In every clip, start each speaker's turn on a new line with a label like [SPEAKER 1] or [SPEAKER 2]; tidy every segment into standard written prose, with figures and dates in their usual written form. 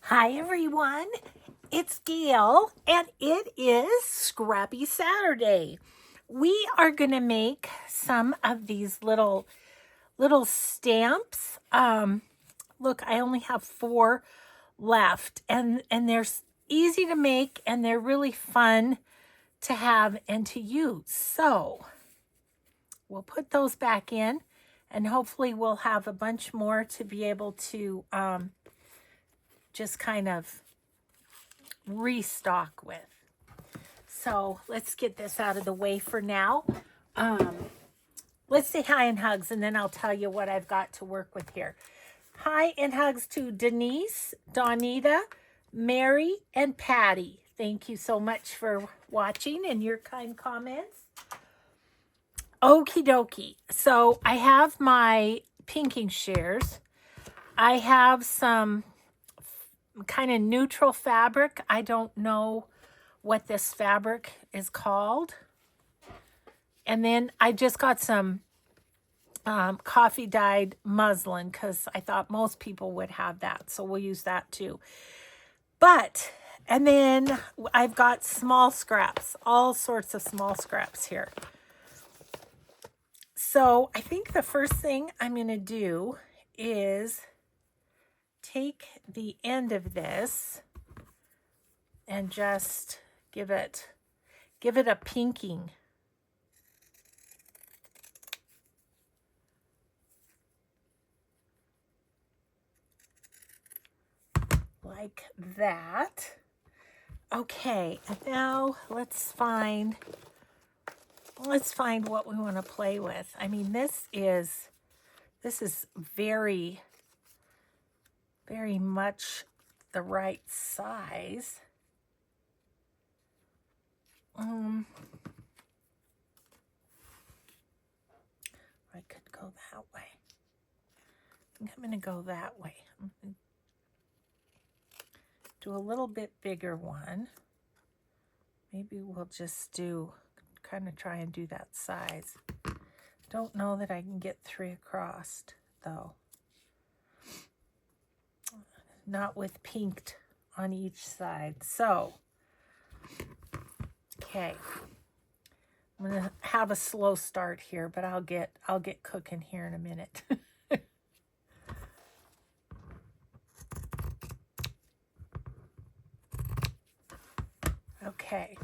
[SPEAKER 1] Hi everyone, it's Gail and it is Scrappy Saturday. We are going to make some of these little stamps. Look, I only have 4 left and they're easy to make and they're really fun to have and to use. So, we'll put those back in and hopefully we'll have a bunch more to be able to just kind of restock with. So let's get this out of the way for now. Let's say hi and hugs, and then I'll tell you what I've got to work with here. Hi and hugs to Denise, Donita, Mary, and Patty. Thank you so much for watching and your kind comments. Okie dokie. So I have my pinking shears. I have some kind of neutral fabric. I don't know what this fabric is called. And then I just got some coffee dyed muslin because I thought most people would have that. So we'll use that too. And then I've got small scraps, all sorts of small scraps here. So I think the first thing I'm going to do is take the end of this and just give it a pinking. Like that. Okay, and now let's find what we want to play with. I mean, this is very, very much the right size. I could go that way. I think I'm going to go that way. I'm going to do a little bit bigger one. Maybe we'll just kind of try and do that size. Don't know that I can get 3 across though. Not with pinked on each side. So, okay. I'm going to have a slow start here, but I'll get cooking here in a minute. Okay.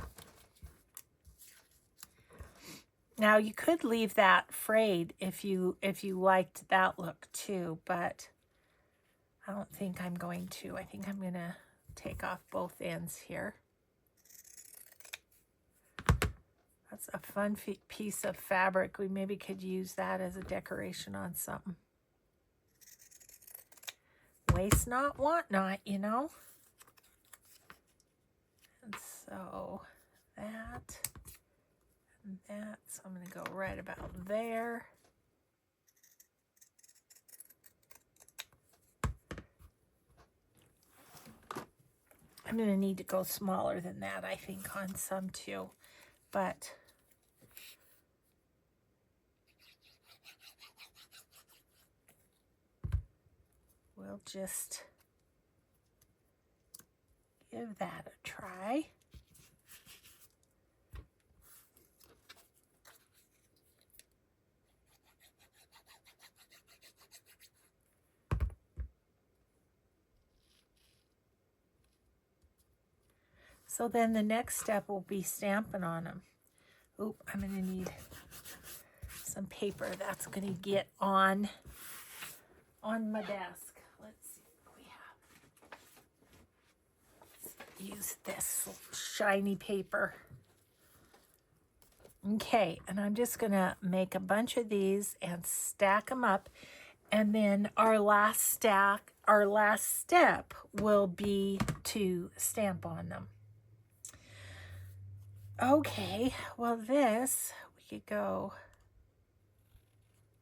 [SPEAKER 1] Now you could leave that frayed if you liked that look too, but I don't think I'm going to. I think I'm going to take off both ends here. That's a fun piece of fabric. We maybe could use that as a decoration on something. Waste not, want not, you know. And so that and that. So I'm going to go right about there. I'm going to need to go smaller than that, I think, on some too. But we'll just give that a try. So then the next step will be stamping on them. Oop, I'm going to need some paper. That's going to get on my desk. Let's see what we have. Let's use this shiny paper. Okay, and I'm just going to make a bunch of these and stack them up. And then our last step will be to stamp on them. Okay, well this, we could go,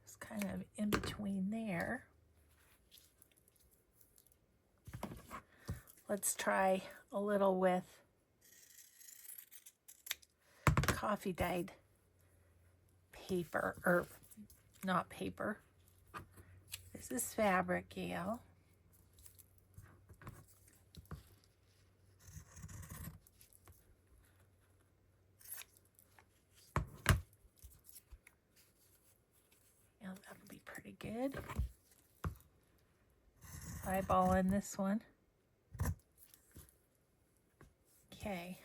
[SPEAKER 1] it's kind of in between there. Let's try a little with coffee dyed paper, or not paper. This is fabric, Gail. pretty good. Eyeballing this one. Okay.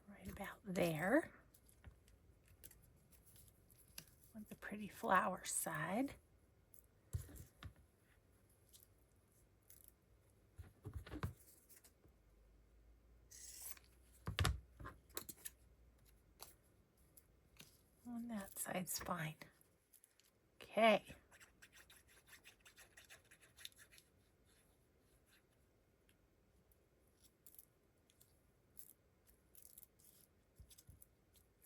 [SPEAKER 1] Right about there. On the pretty flower side. On that side's fine. Okay.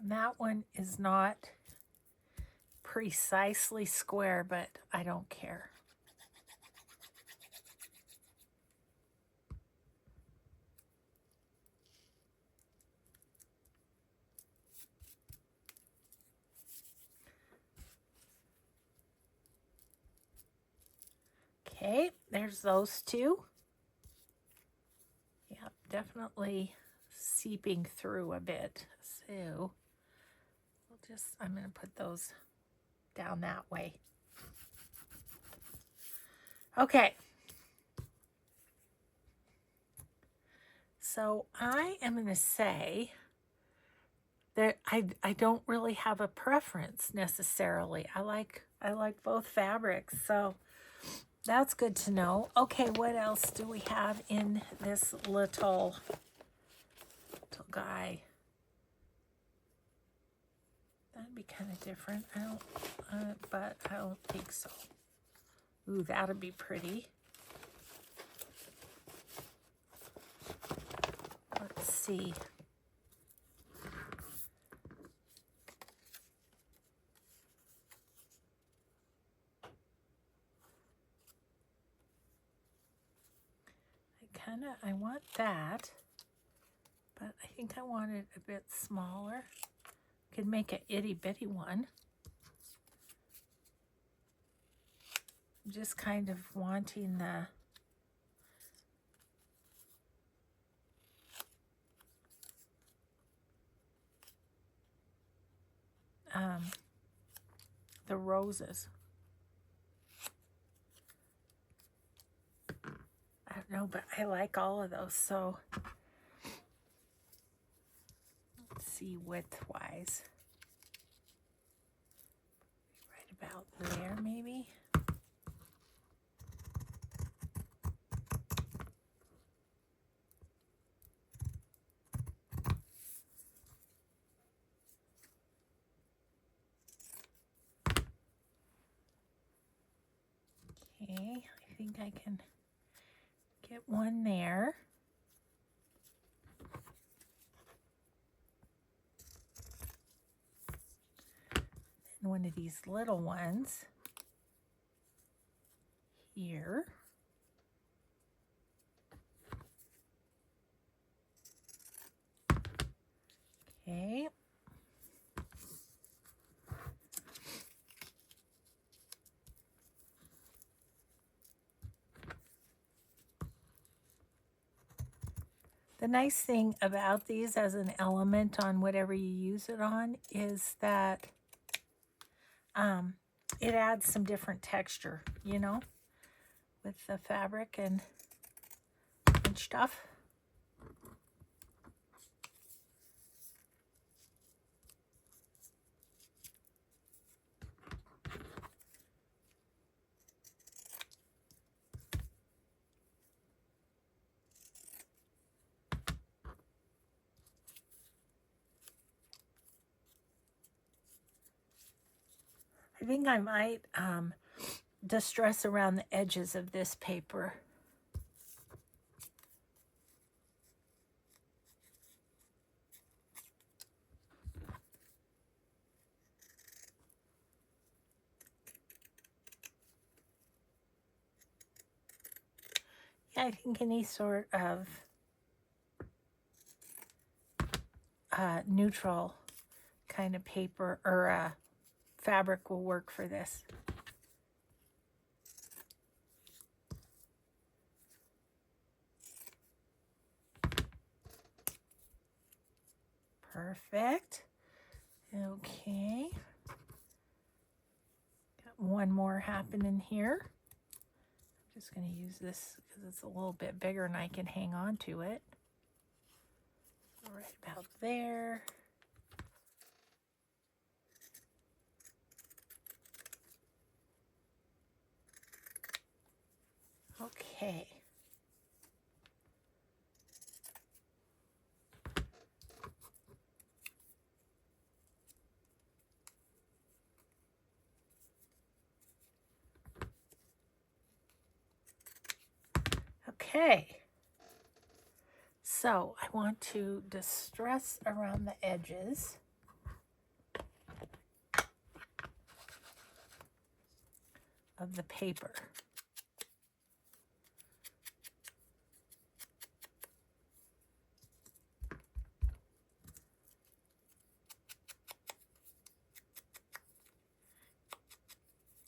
[SPEAKER 1] And that one is not precisely square, but I don't care. Okay, there's those two. Yep, definitely seeping through a bit. So I'm going to put those down that way. Okay. So I am going to say that I don't really have a preference necessarily. I like both fabrics, so that's good to know. Okay, what else do we have in this little guy? That'd be kind of different. But I don't think so. Ooh, that'd be pretty. Let's see. I want that, but I think I want it a bit smaller. Could make an itty bitty one. I'm just kind of wanting the roses. I don't know, but I like all of those, so let's see width-wise. Right about there, maybe. Okay, I think I can get one there. And one of these little ones here. Okay. The nice thing about these as an element on whatever you use it on is that it adds some different texture, you know, with the fabric and stuff. I think I might distress around the edges of this paper. Yeah, I think any sort of neutral kind of paper or fabric will work for this. Perfect. Okay. Got one more happening here. I'm just going to use this because it's a little bit bigger and I can hang on to it. Right about there. Okay. Okay. So I want to distress around the edges. Of the paper.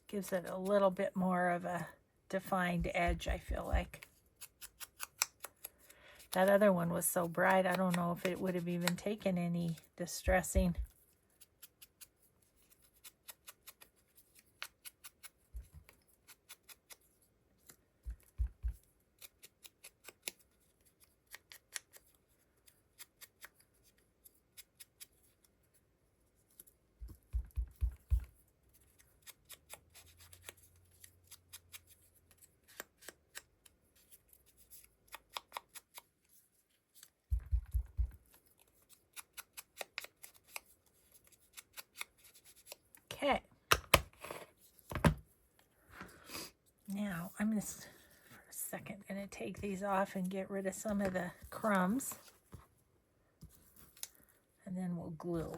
[SPEAKER 1] Gives it a little bit more of a defined edge, I feel like. That other one was so bright, I don't know if it would have even taken any distressing. Okay. Now I'm just for a second going to take these off and get rid of some of the crumbs. And then we'll glue.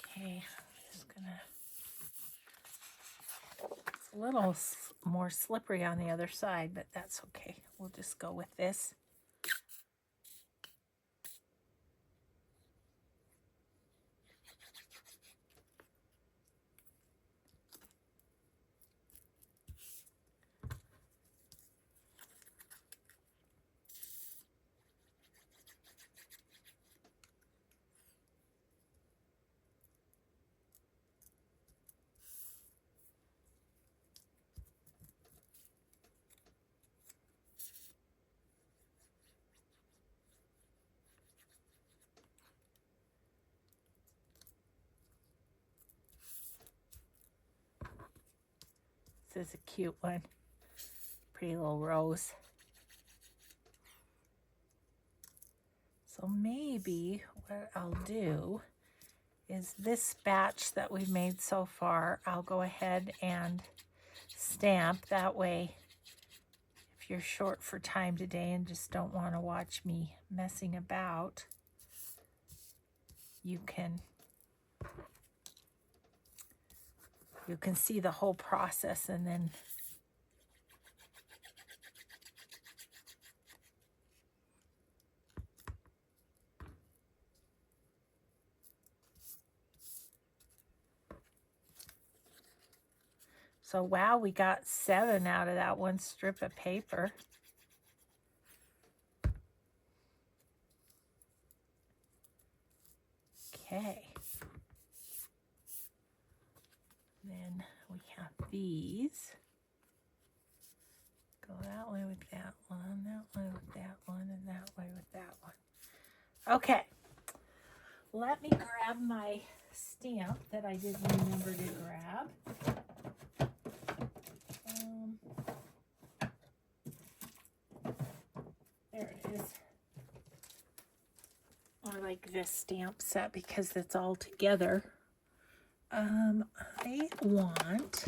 [SPEAKER 1] Okay, I'm just gonna, it's a little more slippery on the other side, but that's okay. We'll just go with this. This is a cute one. Pretty little rose. So maybe what I'll do is this batch that we've made so far, I'll go ahead and stamp. That way, if you're short for time today and just don't want to watch me messing about, you can see the whole process. And then so wow, we got 7 out of that one strip of paper. Okay. Then we have these. Go that way with that one, that way with that one, and that way with that one. Okay. Let me grab my stamp that I didn't remember to grab. There it is. I like this stamp set because it's all together. I want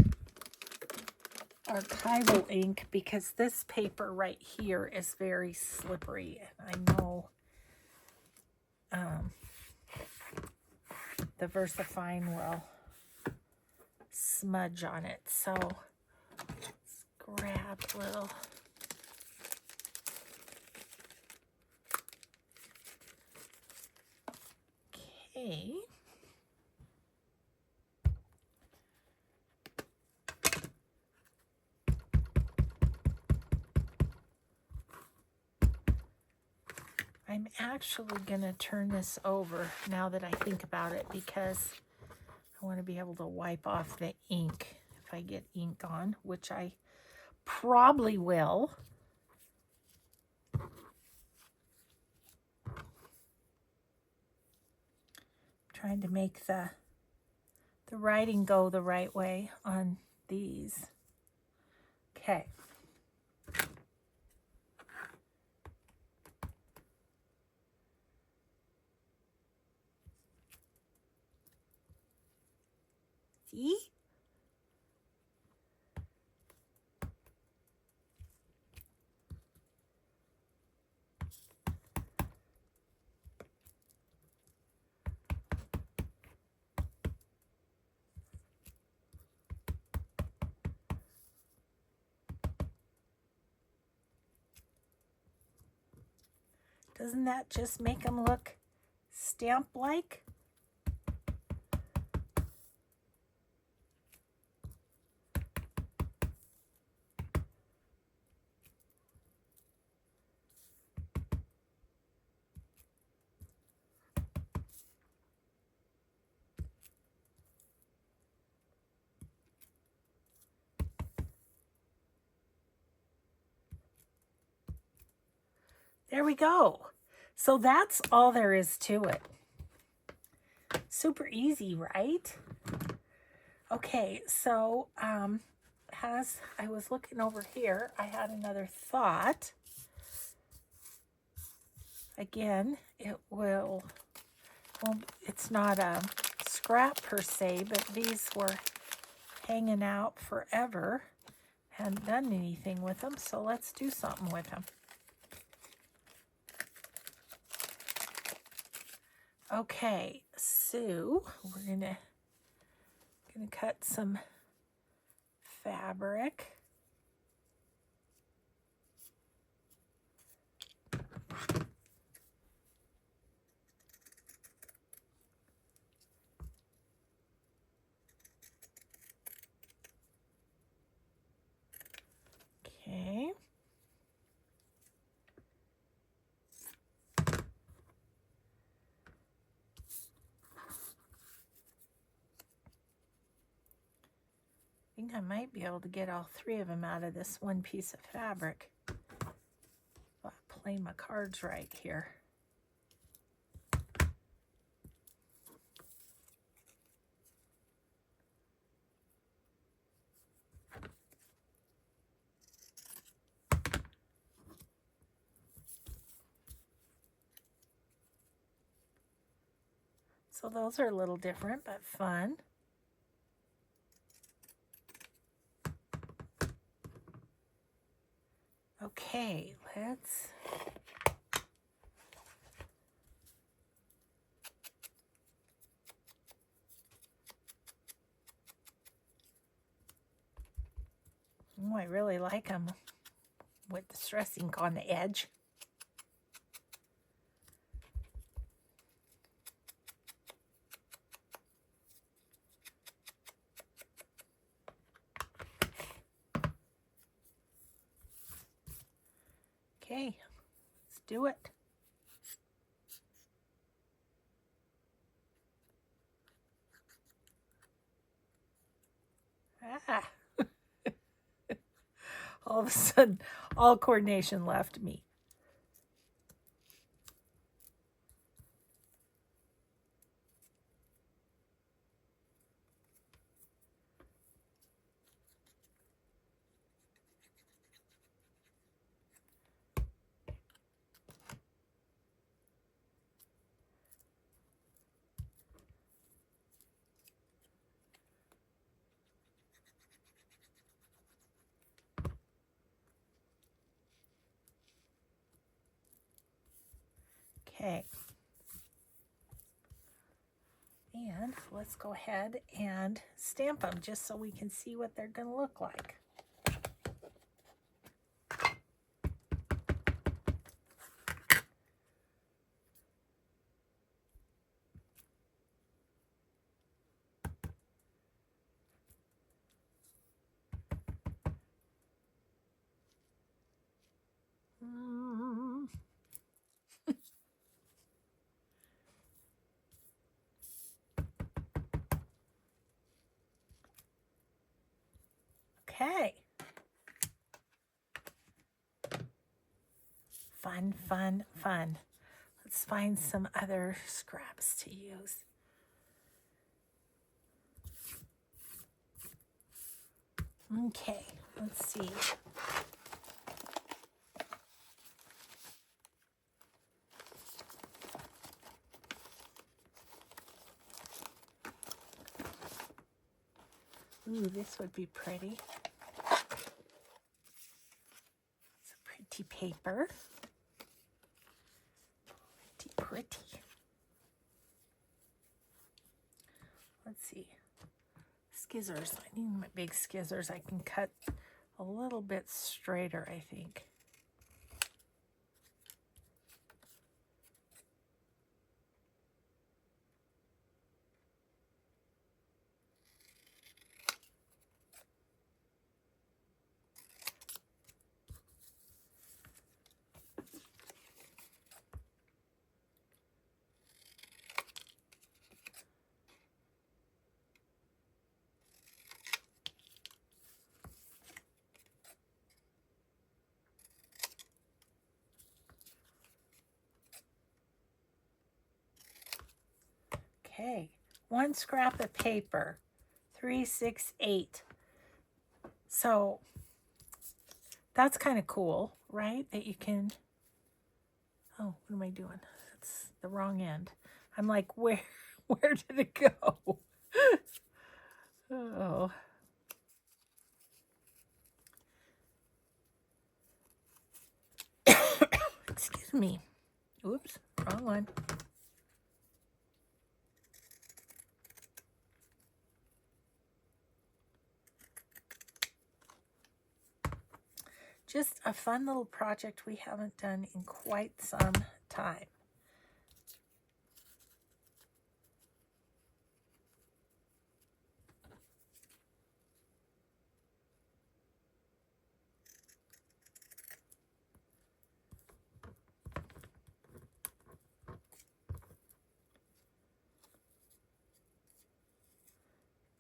[SPEAKER 1] archival ink because this paper right here is very slippery, and I know the VersaFine will smudge on it. So let's grab a little. Okay. I'm actually going to turn this over now that I think about it, because I want to be able to wipe off the ink if I get ink on, which I probably will. Trying to make the writing go the right way on these. Okay. See? Doesn't that just make them look stamp-like? There we go. So that's all there is to it. Super easy, right? Okay, so as I was looking over here, I had another thought. Again, well, it's not a scrap per se, but these were hanging out forever. Hadn't done anything with them, so let's do something with them. Okay, so we're gonna cut some fabric. Okay. I think I might be able to get all three of them out of this one piece of fabric. I'll play my cards right here. So those are a little different, but fun. Okay, let's... Oh, I really like them with the stress ink on the edge. Okay, let's do it. Ah. All of a sudden, all coordination left me. Okay. And let's go ahead and stamp them just so we can see what they're going to look like. Okay. Fun, fun, fun. Let's find some other scraps to use. Okay, let's see. Ooh, this would be pretty. It's a pretty paper. Pretty, pretty. Let's see. Scissors. I need my big scissors. I can cut a little bit straighter, I think. Okay, 1 scrap of paper, 3, 6, 8. So that's kind of cool, right? That you can, oh, what am I doing? That's the wrong end. I'm like, where did it go? Oh. Excuse me. Oops, wrong one. Just a fun little project we haven't done in quite some time.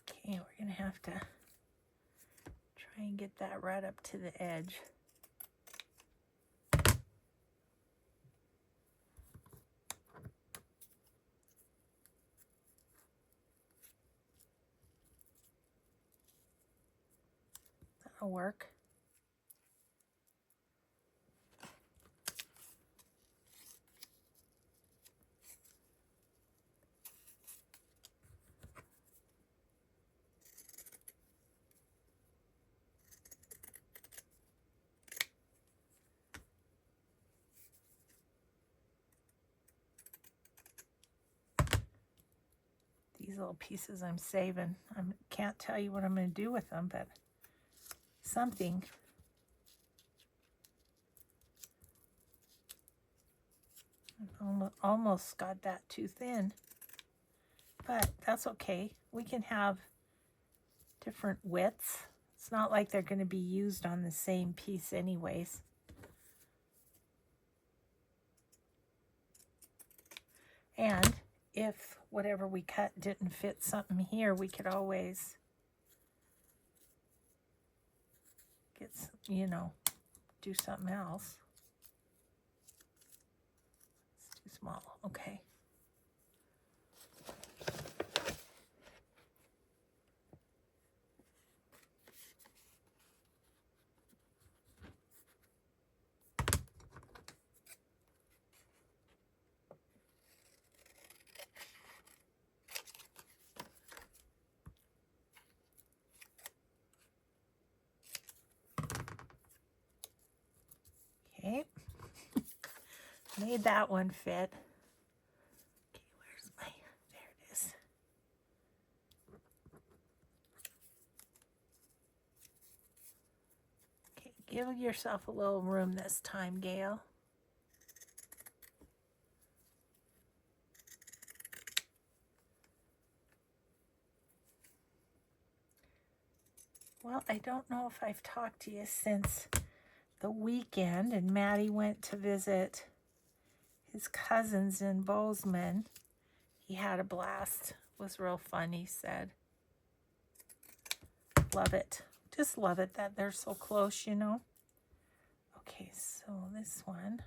[SPEAKER 1] Okay, we're going to have to try and get that right up to the edge. That'll work. These little pieces I'm saving. I can't tell you what I'm going to do with them, but something. Almost got that too thin, but that's okay. We can have different widths. It's not like they're going to be used on the same piece anyways. And if whatever we cut didn't fit something here, we could always get, you know, do something else. It's too small. Okay. Okay. Made that one fit. Okay, where's my, there it is. Okay, give yourself a little room this time, Gail. Well, I don't know if I've talked to you since the weekend, and Maddie went to visit his cousins in Bozeman. He had a blast. It was real fun, he said. Love it. Just love it that they're so close, you know. Okay, so this one.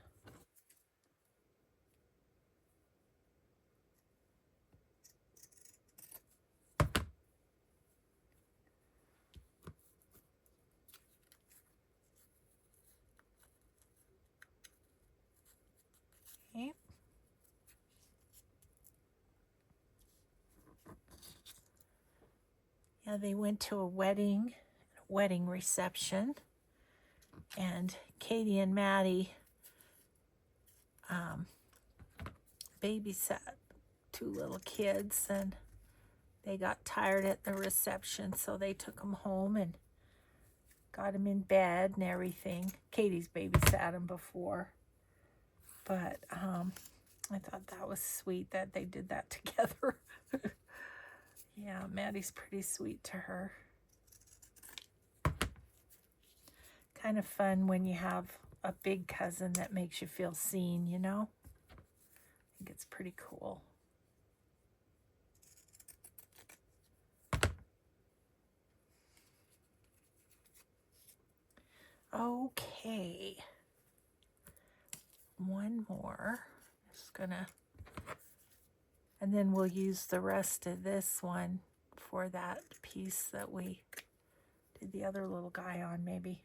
[SPEAKER 1] Okay. Yeah, they went to a wedding reception, and Katie and Maddie babysat two little kids, and they got tired at the reception, so they took them home and got them in bed and everything. Katie's babysat them before, but I thought that was sweet that they did that together. Yeah, Maddie's pretty sweet to her. Kind of fun when you have a big cousin that makes you feel seen, you know? I think it's pretty cool. Okay. One more. Just gonna, and then we'll use the rest of this one for that piece that we did the other little guy on, maybe.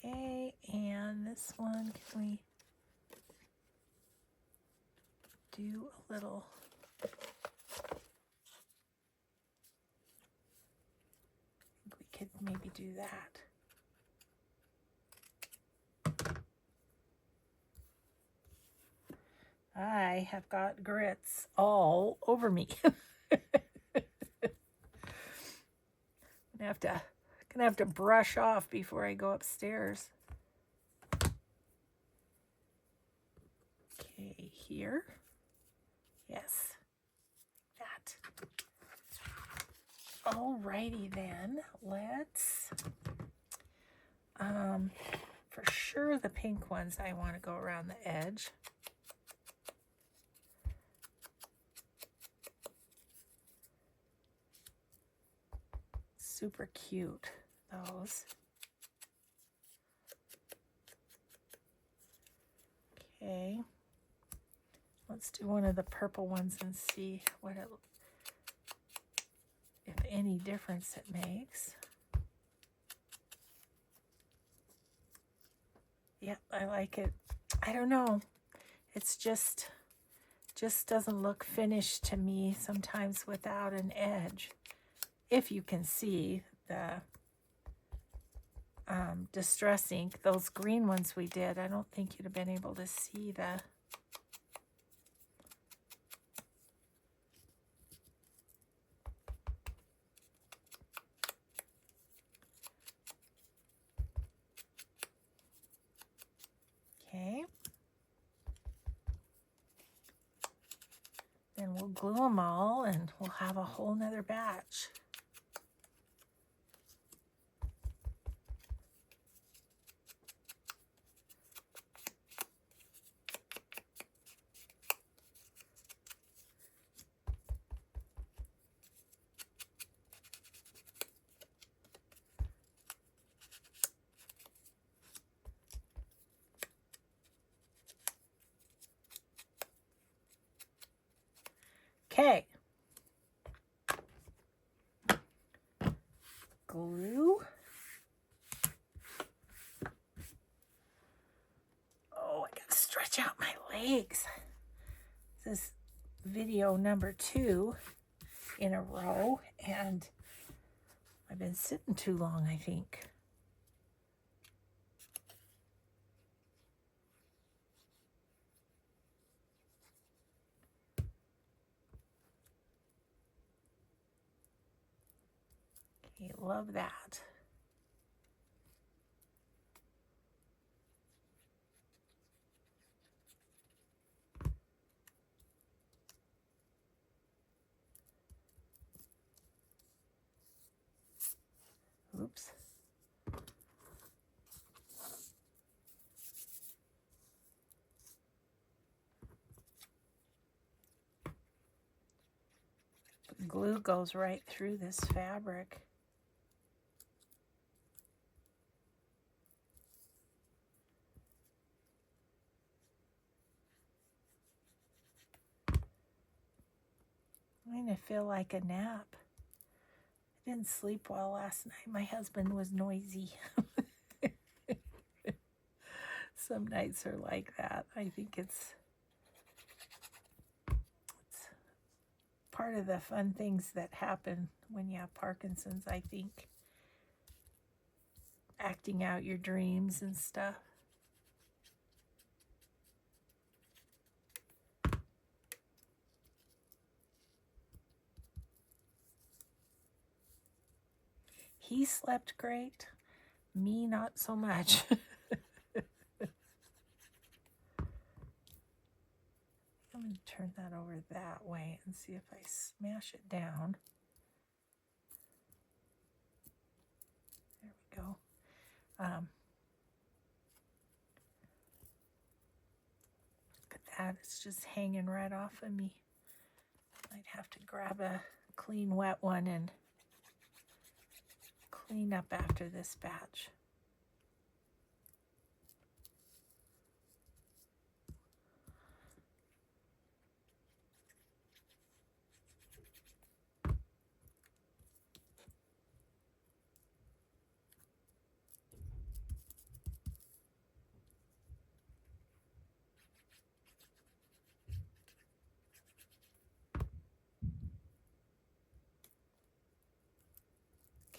[SPEAKER 1] Okay, and this one, can we do a little, I think we could maybe do that. I have got grits all over me. Gonna have to brush off before I go upstairs. Okay, here. Yes, that. Alrighty then, let's, for sure the pink ones I want to go around the edge. Super cute, those. Okay, let's do one of the purple ones and see what it, if any difference it makes. Yeah, I like it. I don't know. It's just doesn't look finished to me sometimes without an edge. If you can see the distress ink, those green ones we did, I don't think you'd have been able to see the okay. Then we'll glue them all and we'll have a whole nother batch. Okay. Glue. Oh, I gotta stretch out my legs. This is video number 2 in a row, and I've been sitting too long, I think. Okay, love that. Oops. Glue goes right through this fabric. I feel like a nap. I didn't sleep well last night. My husband was noisy. Some nights are like that. I think it's part of the fun things that happen when you have Parkinson's, I think. Acting out your dreams and stuff. He slept great. Me, not so much. I'm going to turn that over that way and see if I smash it down. There we go. Look at that. It's just hanging right off of me. I'd have to grab a clean, wet one and clean up after this batch.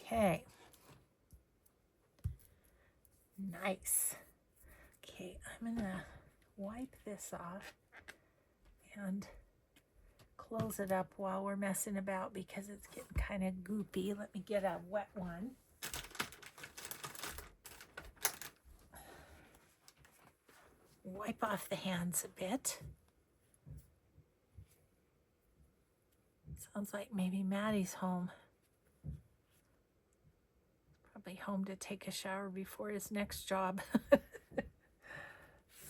[SPEAKER 1] Okay. Nice. Okay, I'm gonna wipe this off and close it up while we're messing about because it's getting kind of goopy. Let me get a wet one. Wipe off the hands a bit. Sounds like maybe Maddie's home. Probably home to take a shower before his next job.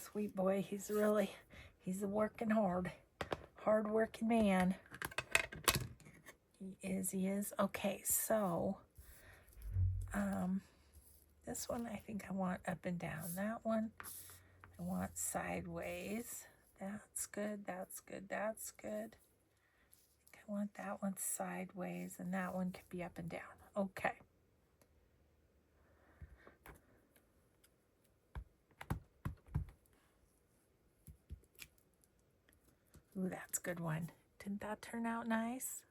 [SPEAKER 1] Sweet boy, he's working hard working man. He is. Okay, so this one I think I want up and down. That one I want sideways. That's good, that's good, that's good. I want that one sideways and that one could be up and down. Okay. Ooh, that's a good one. Didn't that turn out nice?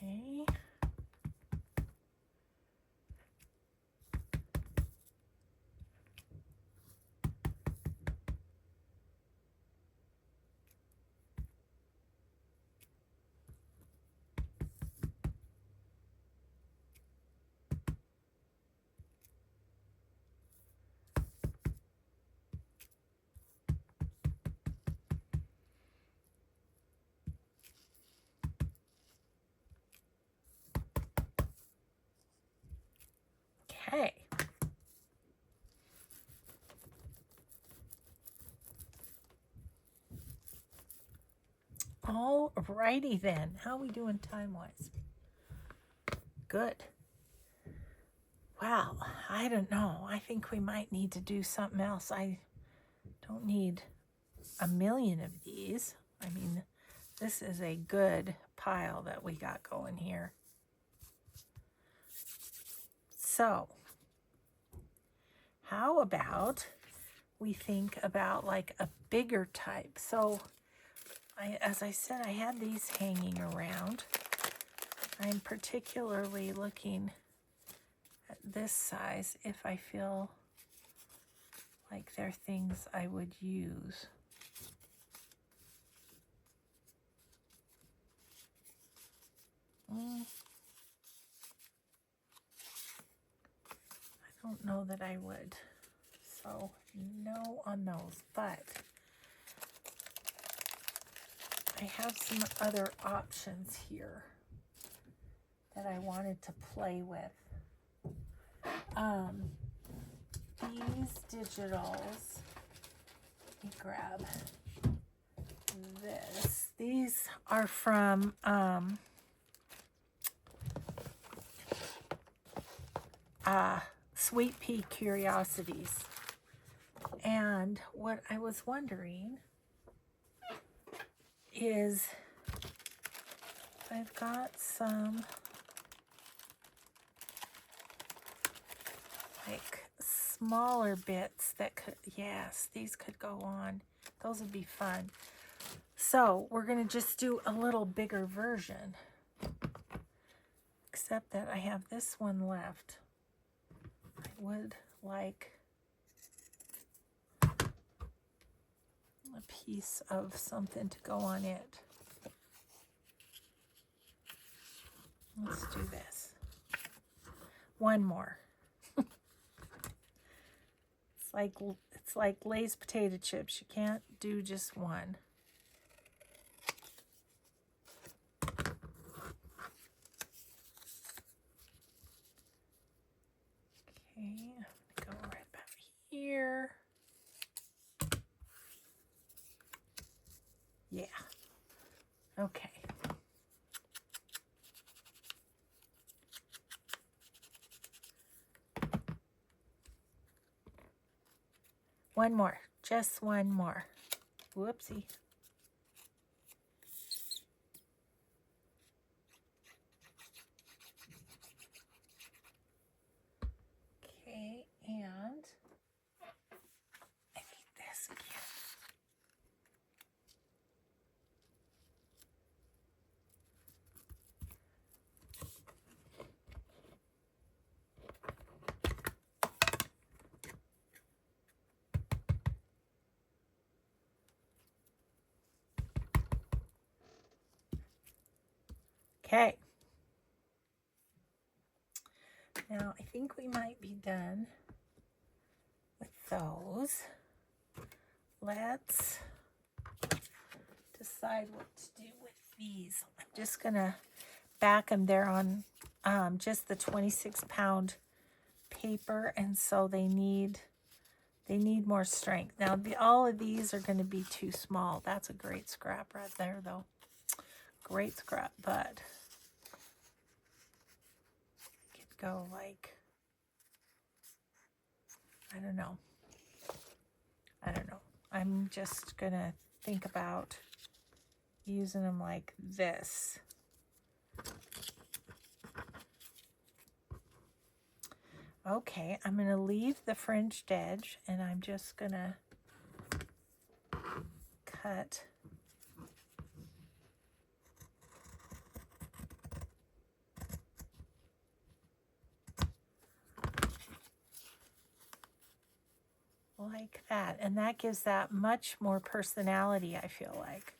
[SPEAKER 1] Okay. Okay. All righty then. How are we doing time-wise? Good. Well, I don't know. I think we might need to do something else. I don't need a million of these. I mean, this is a good pile that we got going here. So, how about we think about like a bigger type? So, as I said, I had these hanging around. I'm particularly looking at this size if I feel like they're things I would use. I don't know that I would. So, no on those, but I have some other options here that I wanted to play with. These digitals, let me grab this. These are from Sweet Pea Curiosities. And what I was wondering is I've got some like smaller bits that could, yes, these could go on. Those would be fun. So we're going to just do a little bigger version. Except that I have this one left. I would like a piece of something to go on it. Let's do this. One more. It's like Lay's potato chips. You can't do just one. Okay, I'm gonna go right back here. Yeah. Okay. One more. Just one more. Whoopsie. Okay, and I need this again. Okay. Now, I think we might be done with those. Let's decide what to do with these. I'm just going to back them. They're on just the 26-pound paper, and so they need more strength. Now, all of these are going to be too small. That's a great scrap right there, though. Great scrap, but could go like, I don't know. I'm just going to think about using them like this. Okay, I'm going to leave the fringed edge, and I'm just going to cut like that, and that gives that much more personality, I feel like.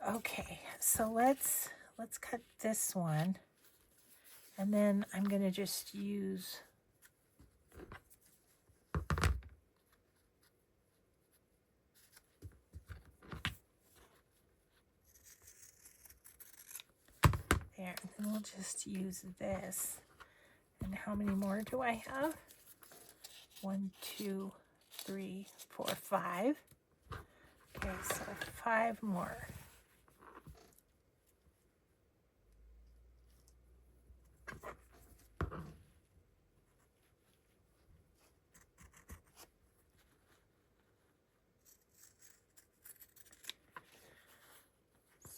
[SPEAKER 1] Okay, so let's cut this one, and then I'm going to just use there, and then we'll just use this. And how many more do I have? 1, 2, 3, 4, 5. Okay, so 5 more.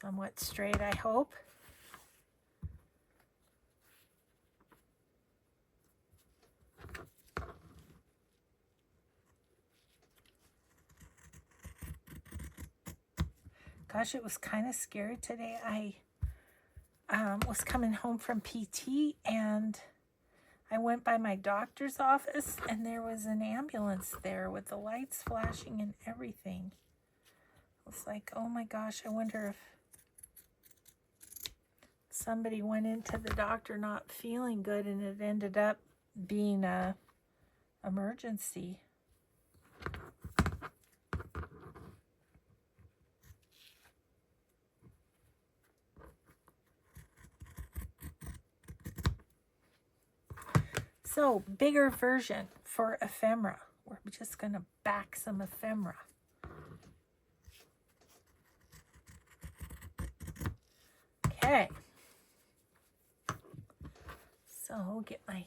[SPEAKER 1] Somewhat straight, I hope. Gosh, it was kind of scary today. I was coming home from PT, and I went by my doctor's office, and there was an ambulance there with the lights flashing and everything. I was like, oh my gosh, I wonder if somebody went into the doctor not feeling good and it ended up being a emergency. So, bigger version for ephemera. We're just going to back some ephemera. Okay. So, get my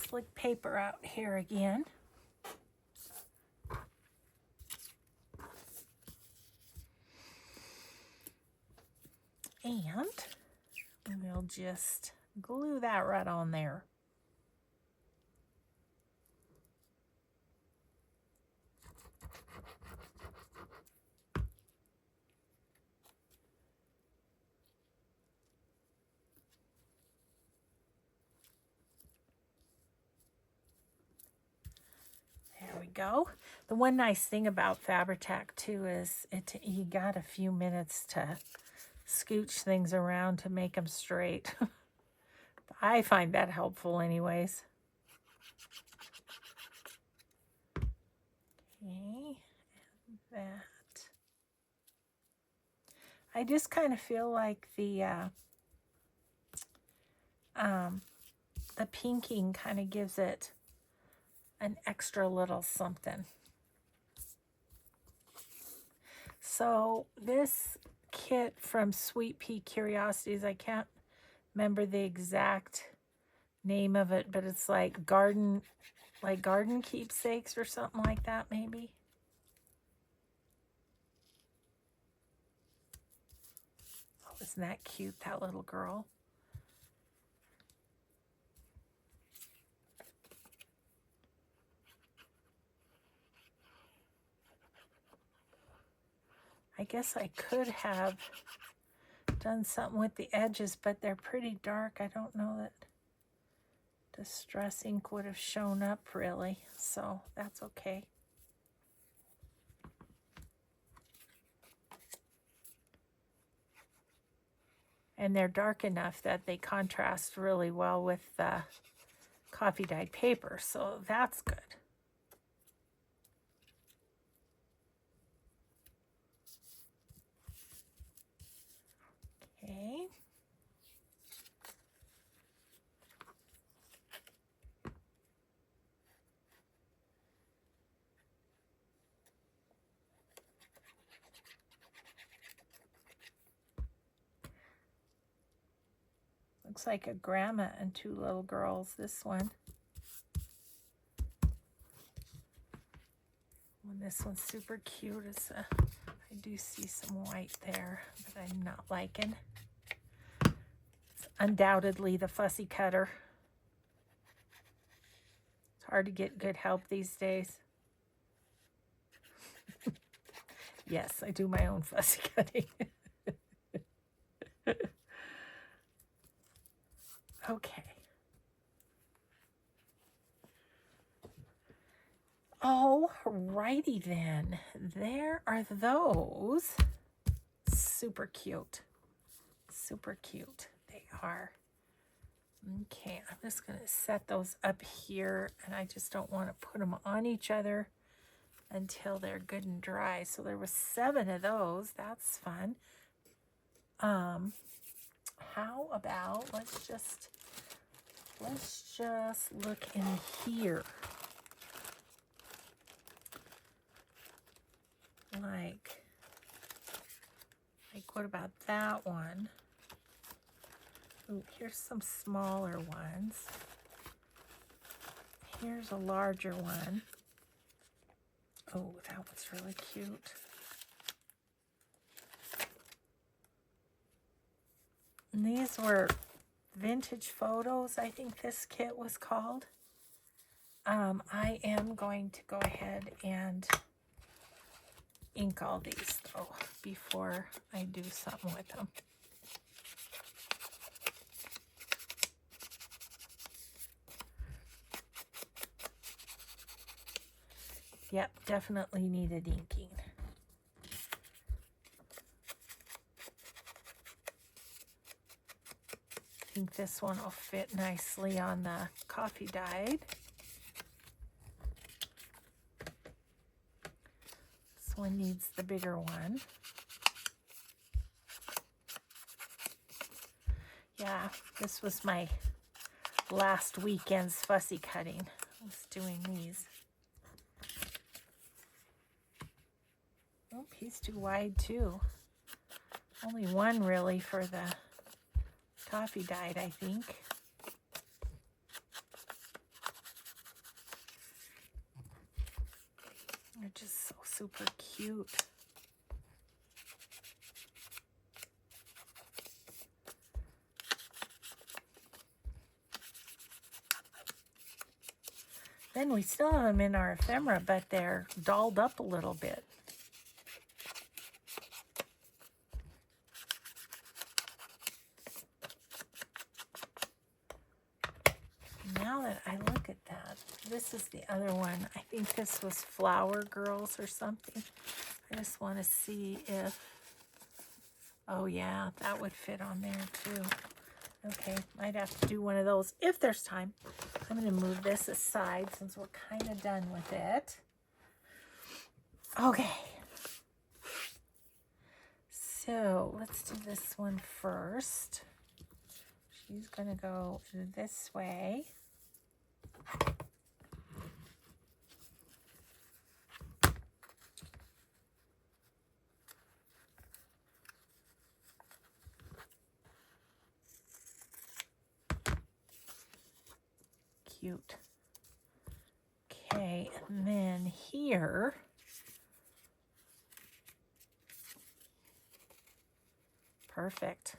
[SPEAKER 1] slick paper out here again. And we'll just glue that right on there. There we go. The one nice thing about Fabri-Tac too is you got a few minutes to scooch things around to make them straight. I find that helpful anyways. Okay, and that. I just kind of feel like the pinking kind of gives it an extra little something. So this kit from Sweet Pea Curiosities, I can't remember the exact name of it, but it's like garden keepsakes or something like that maybe. Oh, isn't that cute, that little girl? I guess I could have done something with the edges, but they're pretty dark. I don't know that Distress ink would have shown up really, so that's okay. And they're dark enough that they contrast really well with the coffee dyed paper, so that's good. Okay. Looks like a grandma and two little girls, this one. And this one's super cute. I do see some white there, but I'm not liking. It's undoubtedly the fussy cutter. It's hard to get good help these days. Yes, I do my own fussy cutting. Okay. Alrighty then. There are those. Super cute. Super cute. They are. Okay, I'm just going to set those up here, and I just don't want to put them on each other until they're good and dry. So there was 7 of those. That's fun. How about let's just look in here. Like what about that one? Ooh, here's some smaller ones. Here's a larger one. Oh, that one's really cute. And these were vintage photos, I think this kit was called. I am going to go ahead and ink all these though before I do something with them. Yep, definitely needed inking. I think this one will fit nicely on the coffee dyed. This one needs the bigger one. Yeah, this was my last weekend's fussy cutting. I was doing these. Oh, he's too wide too. Only one really for the coffee dyed, I think. They're just so super cute. Then we still have them in our ephemera, but they're dolled up a little bit. Now that I look at that, this is the other one. I think this was Flower Girls or something. I just want to see if, oh yeah, that would fit on there too. Okay, might have to do one of those if there's time. I'm going to move this aside since we're kind of done with it. Okay. So let's do this one first. She's going to go this way. Cute. Okay, and then here, perfect.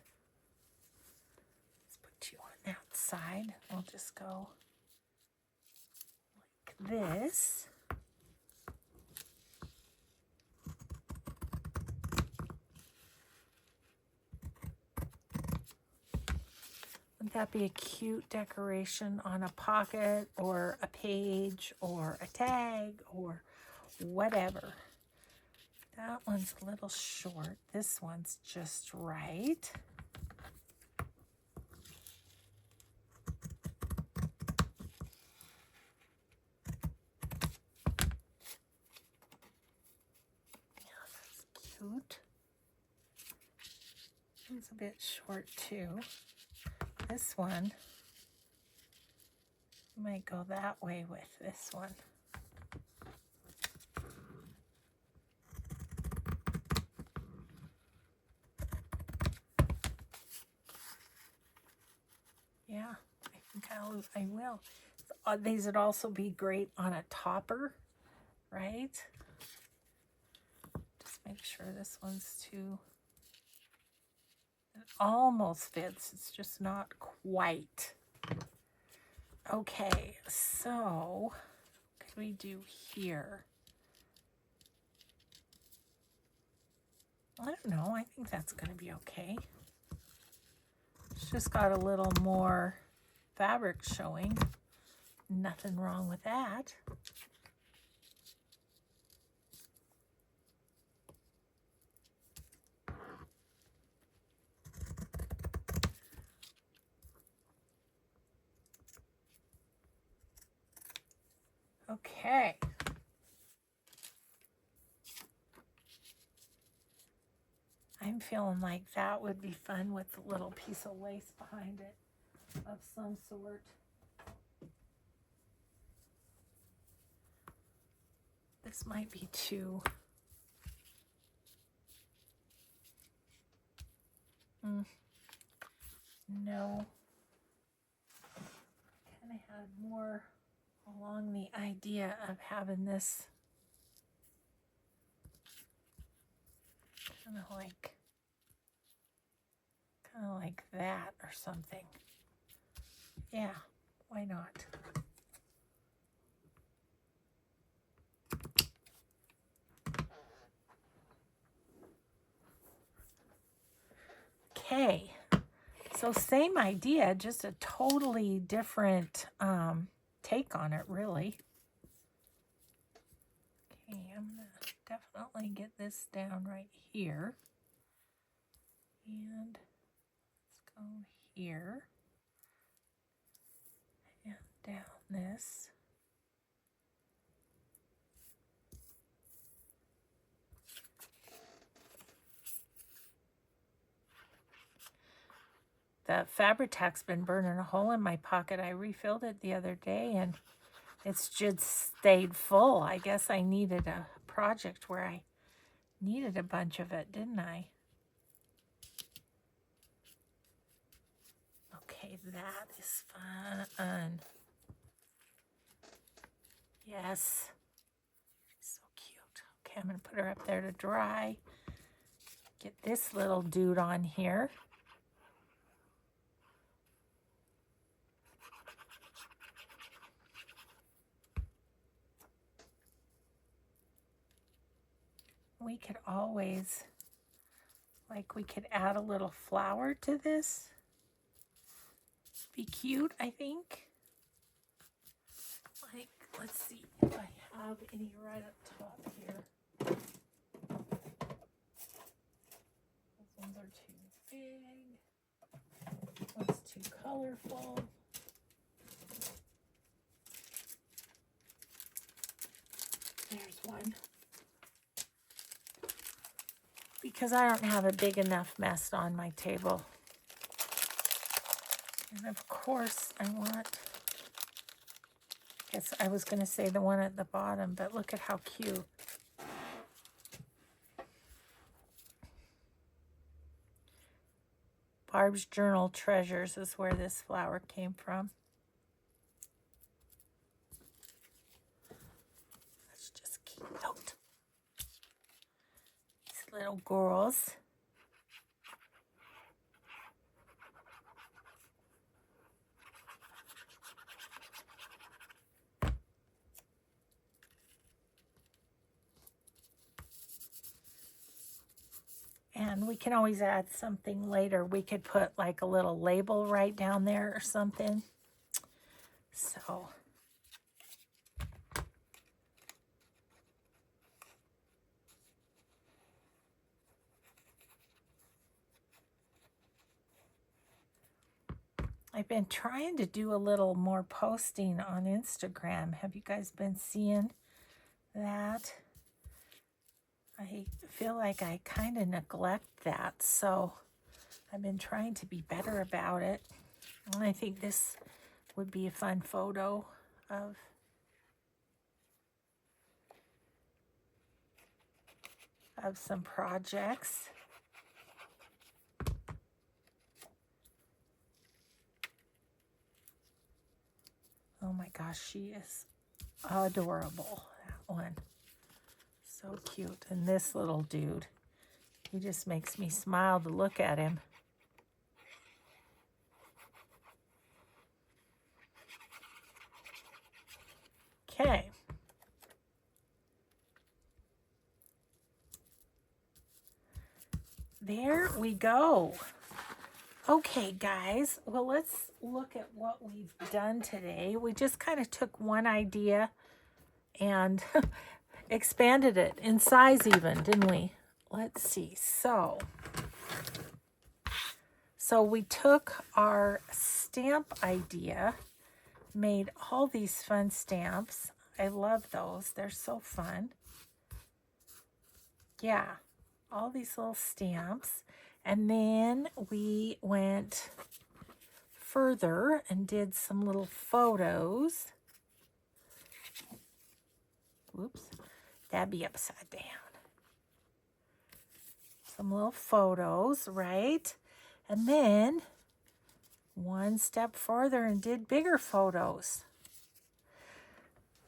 [SPEAKER 1] Let's put you on that side. We'll just go like this. Wouldn't that be a cute decoration on a pocket or a page or a tag or whatever? That one's a little short. This one's just right. Yeah, that's cute. It's a bit short too. This one might go that way with this one. Yeah, I think I will. These would also be great on a topper, right? Just make sure this one's too... It almost fits. It's just not quite. Okay, so what can we do here? I don't know. I think that's going to be okay. It's just got a little more fabric showing. Nothing wrong with that. Okay. I'm feeling like that would be fun with a little piece of lace behind it of some sort. This might be too... No. Kind of had more along the idea of having this kind of like that or something. Yeah, why not? Okay, so same idea, just a totally different take on it, really. Okay, I'm gonna definitely get this down right here. And let's go here and down this. the Fabri-Tac's been burning a hole in my pocket. I refilled it the other day and it's just stayed full. I guess I needed a project where I needed a bunch of it, didn't I? Okay, that is fun. Yes. So cute. Okay, I'm going to put her up there to dry. Get this little dude on here. We could always, like, we could add a little flower to this. Be cute, I think. Like, let's see if I have any right up top here. Those ones are too big. One's too colorful. There's one. Because I don't have a big enough mess on my table. And of course I want, I guess I was going to say the one at the bottom, but look at how cute. Barb's Journal Treasures is where this flower came from. Let's just keep out these little girls. And we can always add something later. We could put like a little label right down there or something. So I've been trying to do a little more posting on Instagram. Have you guys been seeing that? I feel like I kind of neglect that, so I've been trying to be better about it. And I think this would be a fun photo of some projects. Oh my gosh, she is adorable, that one. So cute. And this little dude, he just makes me smile to look at him. Okay. There we go. Okay, guys. Well, let's look at what we've done today. We just kind of took one idea and expanded it in size even, didn't we? Let's see. So we took our stamp idea, made all these fun stamps. I love those. They're so fun. Yeah, all these little stamps. And then we went further and did some little photos. Whoops, that'd be upside down. Some little photos, right? And then one step further and did bigger photos.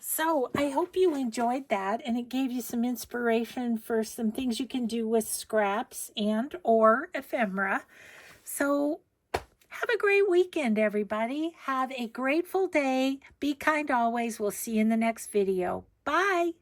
[SPEAKER 1] So I hope you enjoyed that and it gave you some inspiration for some things you can do with scraps and or ephemera. So have a great weekend, everybody. Have a grateful day. Be kind always. We'll see you in the next video. Bye.